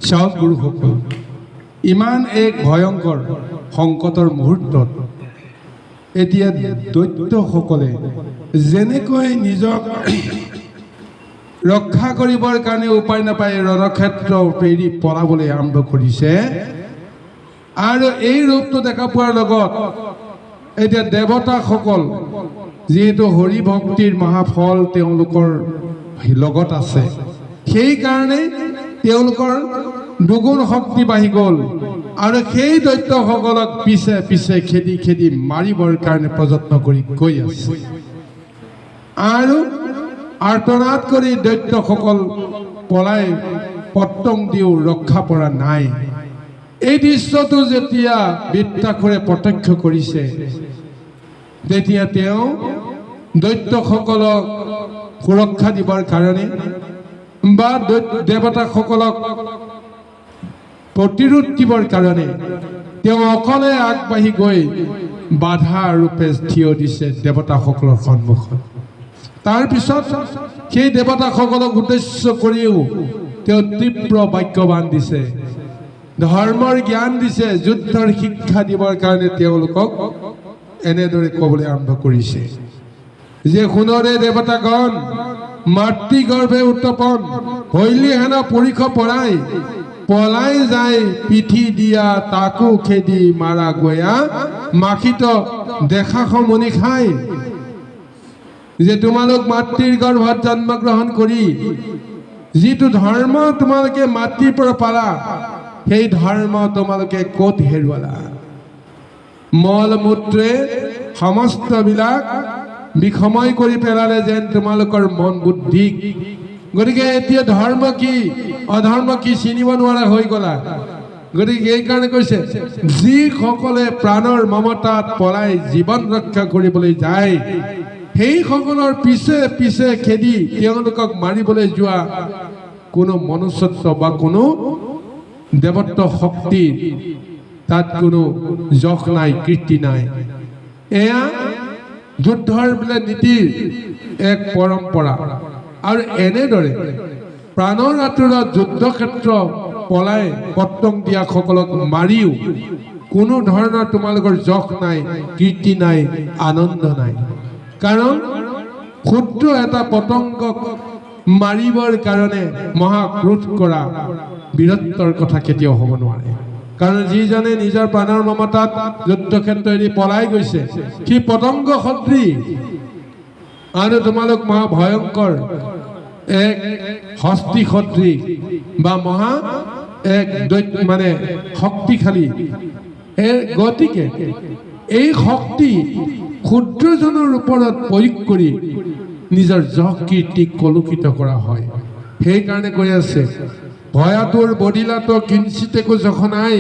চাওক গুৰুসকল, ইমান এক ভয়ংকৰ সংকটৰ মুহূৰ্তত এতিয়া দৈত্যসকলে যেনেকৈ নিজক ৰক্ষা কৰিবৰ কাৰণে উপায় নাপায় ৰণক্ষেত্ৰ এৰি পলাবলৈ আৰম্ভ কৰিছে। আৰু এই ৰূপটো দেখা পোৱাৰ লগত এতিয়া দেৱতাসকল যিহেতু হৰি ভক্তিৰ মহাফল তেওঁলোকৰ লগত আছে, সেইকাৰণে তেওঁলোকৰ দুগুণ শক্তি বাঢ়ি গ'ল আৰু সেই দৈত্যসকলক পিছে পিছে খেদি খেদি মাৰিবৰ কাৰণে প্ৰযত্ন কৰি গৈ আছে। আৰু আৰ্তনাদ কৰি দৈত্যসকল পলাই পত্তং দিও ৰক্ষা পৰা নাই। এই দৃশ্যটো যেতিয়া বৃত্তাসুৰে প্ৰত্যক্ষ কৰিছে, তেতিয়া তেওঁ দৈত্যসকলক সুৰক্ষা দিবৰ কাৰণে বা দেৱতাসকলক প্ৰতিৰোধ দিবৰ কাৰণে তেওঁ অকলে আগবাঢ়ি গৈ বাধা ৰূপে থিয় দিছে দেৱতাসকলৰ সন্মুখত। তাৰপিছত সেই দেৱতাসকলক উদ্দেশ্য কৰিও তেওঁ তীব্ৰ বাক্যবান দিছে, ধৰ্মৰ জ্ঞান দিছে, যুদ্ধৰ শিক্ষা দিবৰ কাৰণে তেওঁলোকক এনেদৰে ক'বলৈ আৰম্ভ কৰিছে যে শুনৰে দেৱতাগণ, মাতৃগৰ্ভে উত্তপন শৈলী হেনা পুৰুষ পলাই যায় পিঠি দিয়া তাকো খেদি মাৰা গয়া মাখিত দেখা সমনি খাই। যে তোমালোক মাতৃৰ গৰ্ভত জন্মগ্ৰহণ কৰি যিটো ধৰ্ম তোমালোকে মাতৃৰ পৰা পালা, সেই ধৰ্ম তোমালোকে ক'ত হেৰুৱালা? মল মূত্ৰে সমস্তবিলাক বিসময় কৰি পেলালে যেন তোমালোকৰ মন বুদ্ধিক। গতিকে এতিয়া ধৰ্ম কি অধৰ্ম কি চিনিব নোৱাৰা হৈ গ'লা। গতিকে এইকাৰণে কৈছে, যিসকলে প্ৰাণৰ মমতাত পলাই জীৱন ৰক্ষা কৰিবলৈ যায়, সেইসকলৰ পিছে পিছে খেদি তেওঁলোকক মাৰিবলৈ যোৱা কোনো মনুষ্যত্ব বা কোনো দেৱত্ব শক্তিৰ তাত কোনো যশ নাই, কীৰ্তি নাই। এয়া যুদ্ধৰ বোলে নীতিৰ এক পৰম্পৰা। আৰু এনেদৰে প্ৰাণৰ আঁতৰত যুদ্ধক্ষেত্ৰ পলাই পত্তং দিয়াসকলক মাৰিও কোনো ধৰণৰ তোমালোকৰ যশ নাই, কীৰ্তি নাই, আনন্দ নাই। কাৰণ ক্ষুদ্ৰ এটা পতংগক মাৰিবৰ কাৰণে মহাক্ৰোধ কৰা বীৰত্বৰ কথা কেতিয়াও হ'ব নোৱাৰে। কাৰণ যিজনে নিজৰ প্ৰাণৰ মমতাত যুদ্ধক্ষেত্ৰ এৰি পলাই গৈছে, সি পতংগ সদৃশ। আৰু তোমালোক মহা ভয়ংকৰ এক হস্তি সদৃশ বা মহা এক মানে শক্তিশালী। গতিকে এই শক্তি ক্ষুদ্ৰজনৰ ওপৰত প্ৰয়োগ কৰি নিজৰ যশ কীৰ্তিক কলুষিত কৰা হয়। সেইকাৰণে কৈ আছে, ভয়াতুৰ বদিলাতো কিঞ্চিত একো যশ নাই,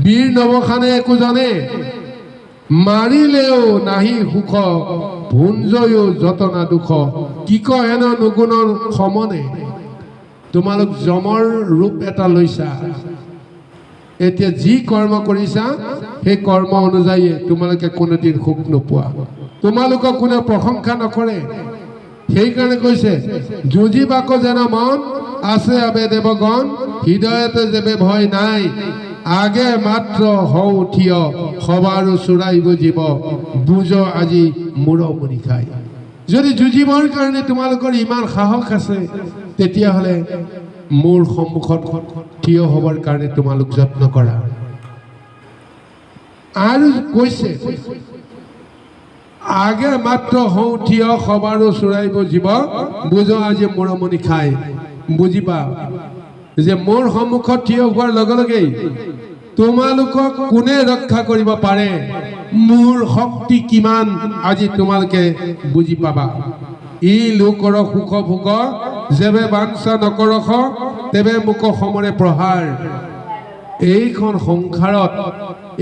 বীৰ নৱখানে একো জানে, মাৰিলেও নাহি সুখ, ভুঞ্জয়ো যতনা দুখ, কি কহেন নুগুণৰ সমনে। তোমালোক যমৰ ৰূপ এটা লৈছা, এতিয়া যি কৰ্ম কৰিছা সেই কৰ্ম অনুযায়ী তোমালোকে কোনোদিন সুখ নোপোৱা, তোমালোকক কোনে প্ৰশংসা নকৰে। সেইকাৰণে কৈছে, যুঁজিবাক যেন মন আছে আবে দেৱগণ, হৃদয়তে যেবে ভয় নাই, আগে মাত্ৰ হও থিয়, সবাৰো চোৰাই বুজিব, বুজ আজি মূৰমুনি খাই। যদি যুঁজিবৰ কাৰণে তোমালোকৰ ইমান সাহস আছে, তেতিয়াহ'লে মোৰ সন্মুখত থিয় হ'বৰ কাৰণে তোমালোক যত্ন কৰা। আৰু কৈছে, আগে মাত্ৰ হওঁ থিয়, সবাৰো চোৰাই বুজিব, বুজ আজি মূৰমুনি খাই। বুজিবা যে মোৰ সন্মুখত থিয় হোৱাৰ লগে লগেই তোমালোকক কোনে ৰক্ষা কৰিব পাৰে, মোৰ শক্তি কিমান আজি তোমালোকে বুজি পাবা। ই লোকৰ সুখ ভোগ, যেবে বাঞ্ছা নকৰখ, তেবে মোক সমৰে প্ৰহাৰ। এইখন সংসাৰত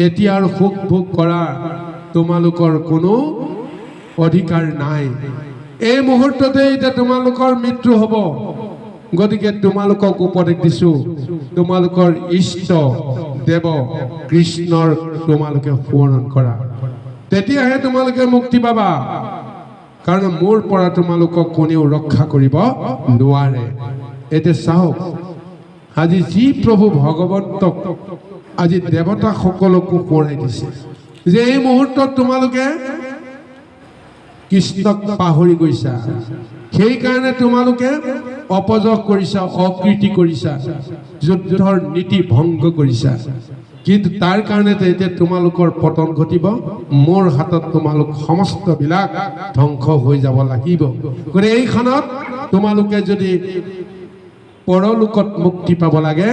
এতিয়া আৰু সুখ ভোগ কৰা তোমালোকৰ কোনো অধিকাৰ নাই। এই মুহূৰ্ততে এতিয়া তোমালোকৰ মৃত্যু হ'ব। গতিকে তোমালোকক উপদেশ দিছো, তোমালোকৰ ইষ্ট দেৱ কৃষ্ণৰ তোমালোকে সোঁৱৰণ কৰা, তেতিয়াহে তোমালোকে মুক্তি পাবা। কাৰণ মোৰ পৰা তোমালোকক কোনেও ৰক্ষা কৰিব নোৱাৰে। এতিয়া চাওক, আজি যি প্ৰভু ভগৱন্তক আজি দেৱতাসকলকো কৰাই দিছে যে এই মুহূৰ্তত তোমালোকে কৃষ্ণক পাহৰি গৈছা, সেইকাৰণে তোমালোকে অপযশ কৰিছা, অকৃতি কৰিছা, যুদ্ধৰ নীতি ভংগ কৰিছা। কিন্তু তাৰ কাৰণে এতিয়া তোমালোকৰ পতন ঘটিব, মোৰ হাতত তোমালোক সমস্তবিলাক ধ্বংস হৈ যাব লাগিব। গতিকে এইখনত তোমালোকে যদি পৰলোকত মুক্তি পাব লাগে,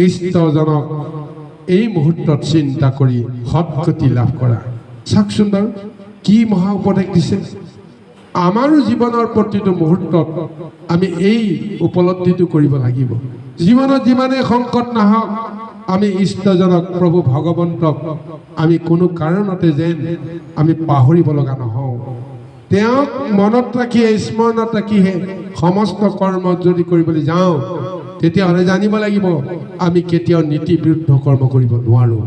ইষ্টজনক এই মুহূৰ্তত চিন্তা কৰি সৎগতি লাভ কৰা। চাওকচোন বাৰু কি মহা উপদেশ দিছে। আমাৰো জীৱনৰ প্ৰতিটো মুহূৰ্তত আমি এই উপলব্ধিটো কৰিব লাগিব। জীৱনত যিমানেই সংকট নাহক, আমি ইষ্টজনক প্ৰভু ভগৱন্তক আমি কোনো কাৰণতে যেন আমি পাহৰিব লগা নহওঁ। তেওঁক মনত ৰাখি স্মৰণত ৰাখিহে সমস্ত কৰ্ম যদি কৰিবলৈ যাওঁ, তেতিয়াহ'লে জানিব লাগিব আমি কেতিয়াও নীতি বিৰুদ্ধ কৰ্ম কৰিব নোৱাৰোঁ।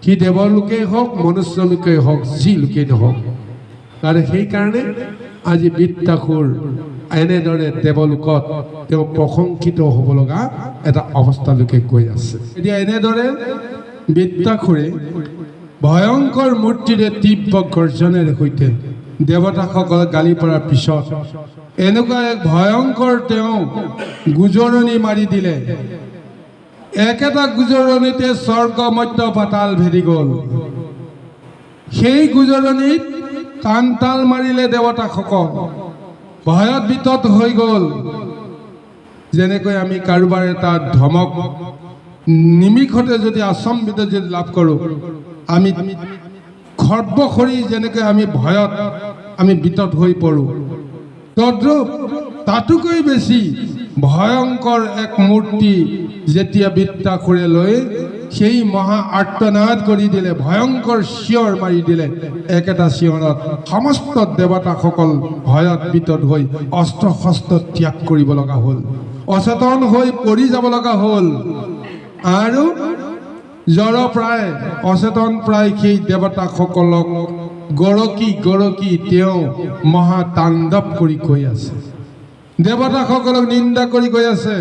সি দেৱলোকেই হওক, মনুষ্য লোকেই হওক, যি লোকেই নহওক। আৰু সেইকাৰণে আজি বৃত্তাসুৰ এনেদৰে দেৱলোকত তেওঁ প্ৰশংসিত হ'ব লগা এটা অৱস্থালৈকে গৈ আছে। এতিয়া এনেদৰে বৃত্তাসুৰে ভয়ংকৰ মূৰ্তিৰে তীব্ৰ গৰ্জনেৰে সৈতে দেৱতাসকলক গালি পৰাৰ পিছত এনেকুৱা এক ভয়ংকৰ তেওঁ গুজৰণি মাৰি দিলে। একেটা গুজৰণিতে স্বৰ্গ মধ্য পাতাল ভেদি গ'ল। সেই গুজৰণিত কাণ তাল মাৰিলে দেৱতাসকল, ভয়ত বিতত হৈ গ'ল। যেনেকৈ আমি কাৰোবাৰ এটা ধমক নিমিষতে যদি আচম্বিত যদি লাভ কৰোঁ, আমি খৰ্বসৰি যেনেকৈ আমি ভয়ত আমি বিতত হৈ পৰোঁ, তদ্ৰূপ তাতোকৈ বেছি ভয়ংকৰ এক মূৰ্তি যেতিয়া বৃত্তাসুৰে লৈ সেই মহা আৰ্তনাদ কৰি দিলে, ভয়ংকৰ চিঞৰ মাৰি দিলে। একেটা চিঞৰত সমস্ত দেৱতাসকল ভয়ত বিতত হৈ অস্ত্ৰ শস্ত্ৰ ত্যাগ কৰিব লগা হ'ল, অচেতন হৈ পৰি যাব লগা হ'ল। আৰু জ্বৰ প্ৰায় অচেতন প্ৰায় সেই দেৱতাসকলক গৰকি গৰকি তেওঁ মহা তাণ্ডৱ কৰি গৈ আছে, দেৱতাসকলক নিন্দা কৰি গৈ আছে।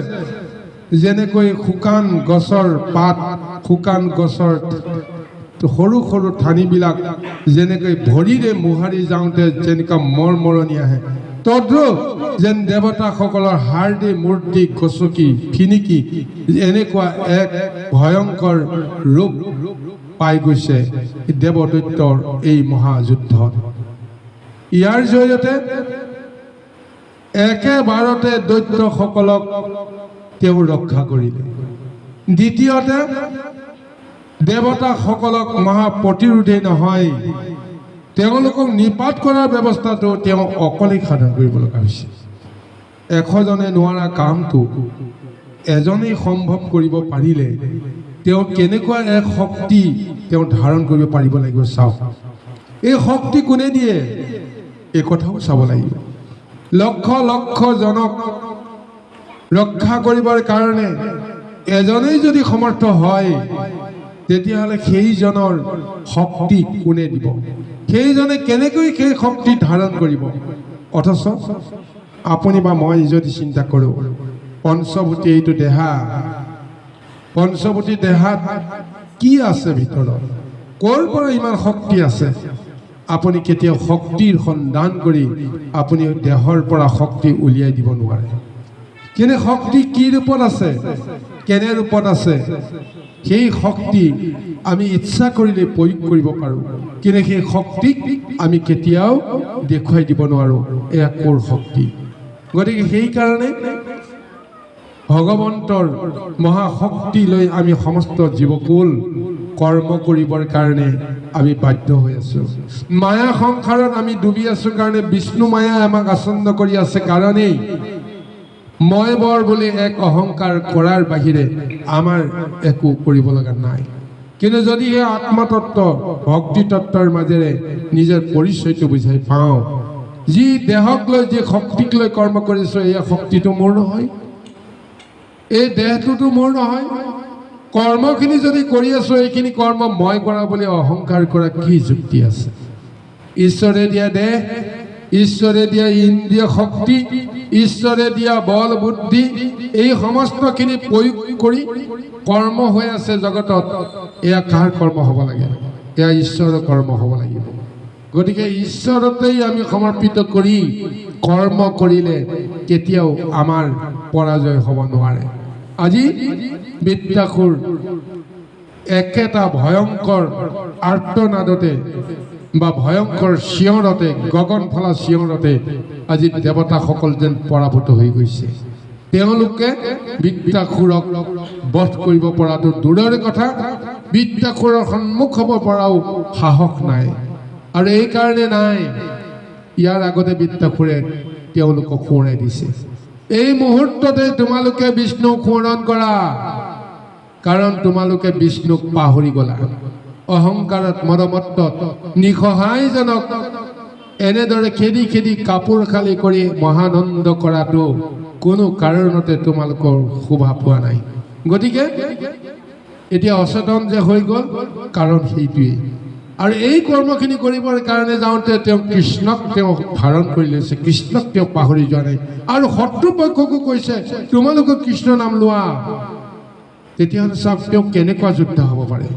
যেনেকৈ শুকান গছৰ পাত, শুকান গছৰ সৰু সৰু ঠানিবিলাক যেনেকৈ ভৰিৰে মোহাৰি যাওঁতে যেনেকুৱা মৰমৰণি আহে, তদ্ৰূপ যেন দেৱতাসকলৰ হাৰ্ডি মূৰ্তি গচকি ফিনিকি এনেকুৱা এক ভয়ংকৰ ৰূপ পাই গৈছে দেৱদৈত্যৰ এই মহাযুদ্ধত। ইয়াৰ জৰিয়তে একেবাৰতে দৈত্যসকলক তেওঁ ৰক্ষা কৰিলে। দ্বিতীয়তে দেৱতাসকলক মহা প্ৰতিৰোধেই নহয়, তেওঁলোকক নিপাত কৰাৰ ব্যৱস্থাটো তেওঁ অকলেই সাধন কৰিব লগা হৈছে। 100জনে নোৱাৰা কামটো এজনেই সম্ভৱ কৰিব পাৰিলে তেওঁ কেনেকুৱা এক শক্তি তেওঁ ধাৰণ কৰিব পাৰিব লাগিব। চাওক, এই শক্তি কোনে দিয়ে এই কথাও চাব লাগিব। লক্ষ লক্ষ জনক ৰক্ষা কৰিবৰ কাৰণে এজনেই যদি সমৰ্থ হয়, তেতিয়াহ'লে সেইজনৰ শক্তি কোনে দিব? সেইজনে কেনেকৈ সেই শক্তি ধাৰণ কৰিব? অথচ আপুনি বা মই যদি চিন্তা কৰোঁ, পঞ্চভূতি এইটো দেহা, পঞ্চভূতি দেহাত কি আছে ভিতৰত? ক'ৰ পৰা ইমান শক্তি আছে? আপুনি কেতিয়াও শক্তিৰ সন্ধান কৰি আপুনি দেহৰ পৰা শক্তি উলিয়াই দিব নোৱাৰে। কিন্তু শক্তি কি ৰূপত আছে, কেনে ৰূপত আছে, সেই শক্তি আমি ইচ্ছা কৰিলে প্ৰয়োগ কৰিব পাৰোঁ, কিন্তু সেই শক্তিক আমি কেতিয়াও দেখুৱাই দিব নোৱাৰোঁ এয়া ক'ৰ শক্তি। গতিকে সেইকাৰণে ভগৱন্তৰ মহাশক্তি লৈ আমি সমস্ত জীৱকুল কৰ্ম কৰিবৰ কাৰণে আমি বাধ্য হৈ আছোঁ। মায়া সংসাৰত আমি ডুবি আছোঁ কাৰণে বিষ্ণু মায়া আমাক আচন্ন কৰি আছে কাৰণেই মই বৰ বুলি এক অহংকাৰ কৰাৰ বাহিৰে আমাৰ একো কৰিব লগা নাই। কিন্তু যদি এই আত্মতত্ত্ব ভক্তি তত্ত্বৰ মাজেৰে নিজৰ পৰিচয়টো বুজাই পাওঁ, যি দেহক লৈ যি শক্তিক লৈ কৰ্ম কৰিছোঁ, এই শক্তিটো মোৰ নহয়, এই দেহটোতো মোৰ নহয়। কৰ্মখিনি যদি কৰি আছোঁ, এইখিনি কৰ্ম মই কৰা বুলি অহংকাৰ কৰা কি যুক্তি আছে? ঈশ্বৰে দিয়া দেহ ঈশ্বৰে দিয়া ইন্দ্ৰিয় শক্তি, ঈশ্বৰে দিয়া বল বুদ্ধি, এই সমস্তখিনি প্ৰয়োগ কৰি কৰ্ম হৈ আছে জগতত। এয়া কাৰ কৰ্ম হ'ব লাগে? এয়া ঈশ্বৰৰ কৰ্ম হ'ব লাগিব। গতিকে ঈশ্বৰতেই আমি সমৰ্পিত কৰি কৰ্ম কৰিলে কেতিয়াও আমাৰ পৰাজয় হ'ব নোৱাৰে। আজি বৃত্তাসুৰ একেটা ভয়ংকৰ আৰ্তনাদতে বা ভয়ংকৰ চিঞৰতে, গগন ফলা চিঞৰতে আজি দেৱতাসকল যেন পৰাভূত হৈ গৈছে। তেওঁলোকে বৃত্তাসুৰক বধ কৰিব পৰাটো দূৰৰে কথা, বৃত্তাসুৰৰ সন্মুখ হ'ব পৰাও সাহস নাই। আৰু এই কাৰণে নাই, ইয়াৰ আগতে বৃত্তাসুৰে তেওঁলোকক সোঁৱৰাই দিছে, এই মুহূৰ্ততে তোমালোকে বিষ্ণুক সোঁৱৰণ কৰা, কাৰণ তোমালোকে বিষ্ণুক পাহৰি গলা। অহংকাৰত মদমত্তত নিসহায়জনক এনেদৰে খেদি খেদি কাপোৰ খালী কৰি মহানন্দ কৰাটো কোনো কাৰণতে তোমালোকৰ শোভা পোৱা নাই। গতিকে এতিয়া অচেতন যে হৈ গ'ল, কাৰণ সেইটোৱেই। আৰু এই কৰ্মখিনি কৰিবৰ কাৰণে যাওঁতে তেওঁ কৃষ্ণক তেওঁ ধাৰণ কৰি লৈছে, কৃষ্ণক তেওঁ পাহৰি যোৱা নাই। আৰু শত্ৰুপক্ষকো কৈছে তোমালোকে কৃষ্ণ নাম লোৱা। তেতিয়াহ'লে চাওক তেওঁ কেনেকুৱা যোদ্ধা হ'ব পাৰে।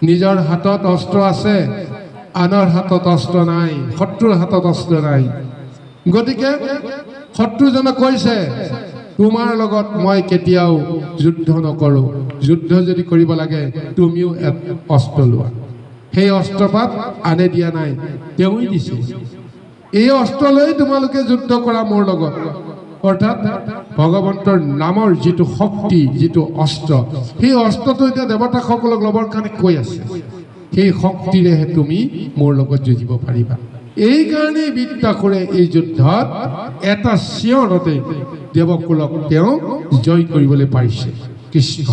নিজৰ হাতত অস্ত্ৰ আছে, আনৰ হাতত অস্ত্ৰ নাই, শত্ৰুৰ হাতত অস্ত্ৰ নাই। গতিকে শত্ৰুজনক কৈছে তোমাৰ লগত মই কেতিয়াও যুদ্ধ নকৰোঁ, যুদ্ধ যদি কৰিব লাগে তুমিও অস্ত্ৰ লোৱা। সেই অস্ত্ৰপাত আনে দিয়া নাই, তেওঁই দিছে। এই অস্ত্ৰ লৈ তোমালোকে যুদ্ধ কৰা মোৰ লগত। অৰ্থাৎ ভগৱন্তৰ নামৰ যিটো শক্তি, যিটো অস্ত্ৰ, সেই অস্ত্ৰটো এতিয়া দেৱতাসকলক ল'বৰ কাৰণে কৈ আছে, সেই শক্তিৰেহে তুমি মোৰ লগত যুঁজিব পাৰিবা। এইকাৰণেই বৃত্তাসুৰে এই যুদ্ধত এটা চিঞৰতে দেৱকুলক তেওঁ জয় কৰিবলৈ পাৰিছে। কৃষ্ণ।